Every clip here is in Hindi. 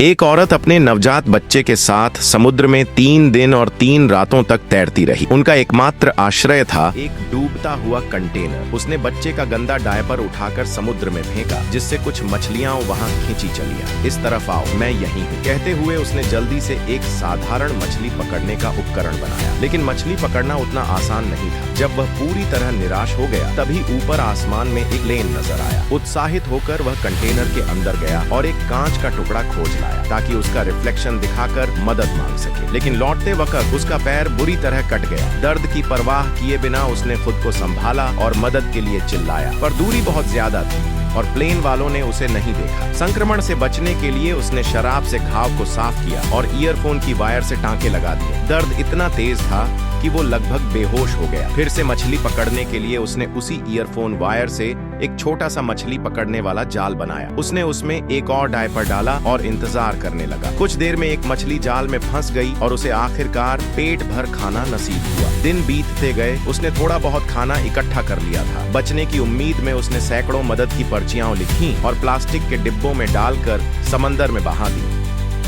एक औरत अपने नवजात बच्चे के साथ समुद्र में 3 दिन और 3 रातों तक तैरती रही। उनका एकमात्र आश्रय था एक डूबता हुआ कंटेनर। उसने बच्चे का गंदा डायपर उठाकर समुद्र में फेंका, जिससे कुछ मछलियां वहां खींची चली आई। इस तरफ आओ, मैं यहीं हूँ कहते हुए उसने जल्दी से एक साधारण मछली पकड़ने का उपकरण बनाया। लेकिन मछली पकड़ना उतना आसान नहीं था। जब वह पूरी तरह निराश हो गया, तभी ऊपर आसमान में एक प्लेन नजर आया। उत्साहित होकर वह कंटेनर के अंदर गया और एक कांच का टुकड़ा खोज लाया ताकि उसका रिफ्लेक्शन दिखाकर मदद मांग सके। लेकिन लौटते वक्त उसका पैर बुरी तरह कट गया। दर्द की परवाह किए बिना उसने खुद को संभाला और मदद के लिए चिल्लाया, पर दूरी बहुत ज्यादा थी और प्लेन वालों ने उसे नहीं देखा। संक्रमण से बचने के लिए उसने शराब से घाव को साफ किया और ईयरफोन की वायर से टांके लगा दिए। दर्द इतना तेज था कि वो लगभग बेहोश हो गया। फिर से मछली पकड़ने के लिए उसने उसी ईयरफोन वायर से एक छोटा सा मछली पकड़ने वाला जाल बनाया। उसने उसमें एक और डायपर डाला और इंतजार करने लगा। कुछ देर में एक मछली जाल में फंस गई और उसे आखिरकार पेट भर खाना नसीब हुआ। दिन बीतते गए, उसने थोड़ा बहुत खाना इकट्ठा कर लिया था। बचने की उम्मीद में उसने सैकड़ों मदद की पर्चियां लिखी और प्लास्टिक के डिब्बों में डालकर समंदर में बहा दी।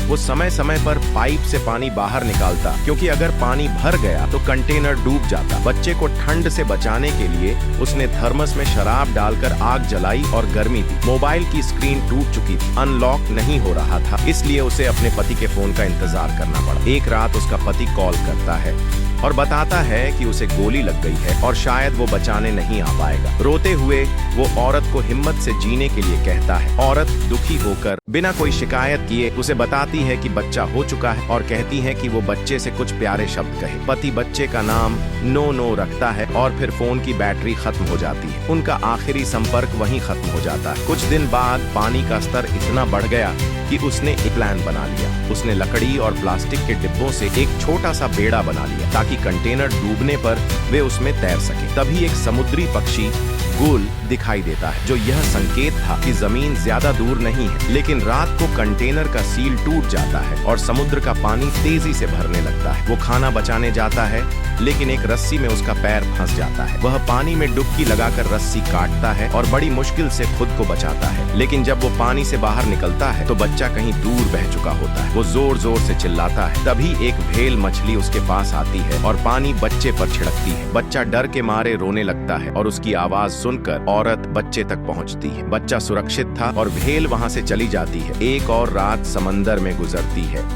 वो समय समय पर पाइप से पानी बाहर निकालता, क्योंकि अगर पानी भर गया तो कंटेनर डूब जाता। बच्चे को ठंड से बचाने के लिए उसने थर्मस में शराब डालकर आग जलाई और गर्मी दी। मोबाइल की स्क्रीन टूट चुकी थी, अनलॉक नहीं हो रहा था, इसलिए उसे अपने पति के फोन का इंतजार करना पड़ा। एक रात उसका पति कॉल करता है और बताता है कि उसे गोली लग गई है और शायद वो बचाने नहीं आ पाएगा। रोते हुए वो औरत को हिम्मत से जीने के लिए कहता है। औरत दुखी होकर बिना कोई शिकायत किए उसे बताती है कि बच्चा हो चुका है और कहती है कि वो बच्चे से कुछ प्यारे शब्द कहे। पति बच्चे का नाम नो रखता है और फिर फोन की बैटरी खत्म हो जाती है। उनका आखिरी संपर्क वहीं खत्म हो जाता है। कुछ दिन बाद पानी का स्तर इतना बढ़ गया कि उसने एक प्लान बना लिया। उसने लकड़ी और प्लास्टिक के डिब्बों से एक छोटा सा बेड़ा बना लिया ताकि कंटेनर डूबने पर वे उसमें तैर सके। तभी एक समुद्री पक्षी गुल दिखाई देता है, जो यह संकेत था कि जमीन ज्यादा दूर नहीं है। लेकिन रात को कंटेनर का सील टूट जाता है और समुद्र का पानी तेजी से भरने लगता है। वो खाना बचाने जाता है, लेकिन एक रस्सी में उसका पैर फंस जाता है। वह पानी में डुबकी लगाकर रस्सी काटता है और बड़ी मुश्किल से खुद को बचाता है। लेकिन जब वो पानी से बाहर निकलता है तो बच्चा कहीं दूर बह चुका होता है। वो जोर जोर से चिल्लाता है। तभी एक व्हेल मछली उसके पास आती है और पानी बच्चे पर छिड़कती है। बच्चा डर के मारे रोने लगता है और उसकी आवाज सुनकर औरत बच्चे तक पहुंचती है। बच्चा सुरक्षित था और व्हेल वहां से चली जाती है। एक और रात समंदर में गुजरती है।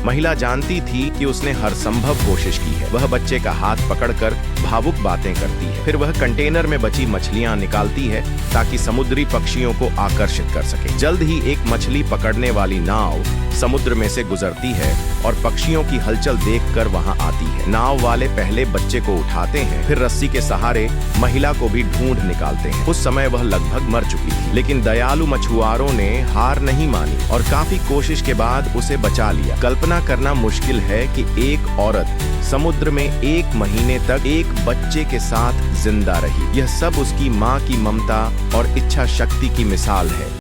महिला जानती थी कि उसने हर संभव कोशिश की है। वह बच्चे का हाथ पकड़कर भावुक बातें करती है। फिर वह कंटेनर में बची मछलियां निकालती है ताकि समुद्री पक्षियों को आकर्षित कर सके। जल्द ही एक मछली पकड़ने वाली नाव समुद्र में से गुजरती है और पक्षियों की हलचल देखकर वहां आती है। नाव वाले पहले बच्चे को उठाते हैं, फिर रस्सी के सहारे महिला को भी ढूंढ निकालते हैं। उस समय वह लगभग मर चुकी थी, लेकिन दयालु मछुआरों ने हार नहीं मानी और काफी कोशिश के बाद उसे बचा लिया। कल्पना करना मुश्किल है कि एक औरत समुद्र में 1 महीने तक एक बच्चे के साथ जिंदा रही। यह सब उसकी माँ की ममता और इच्छा शक्ति की मिसाल है।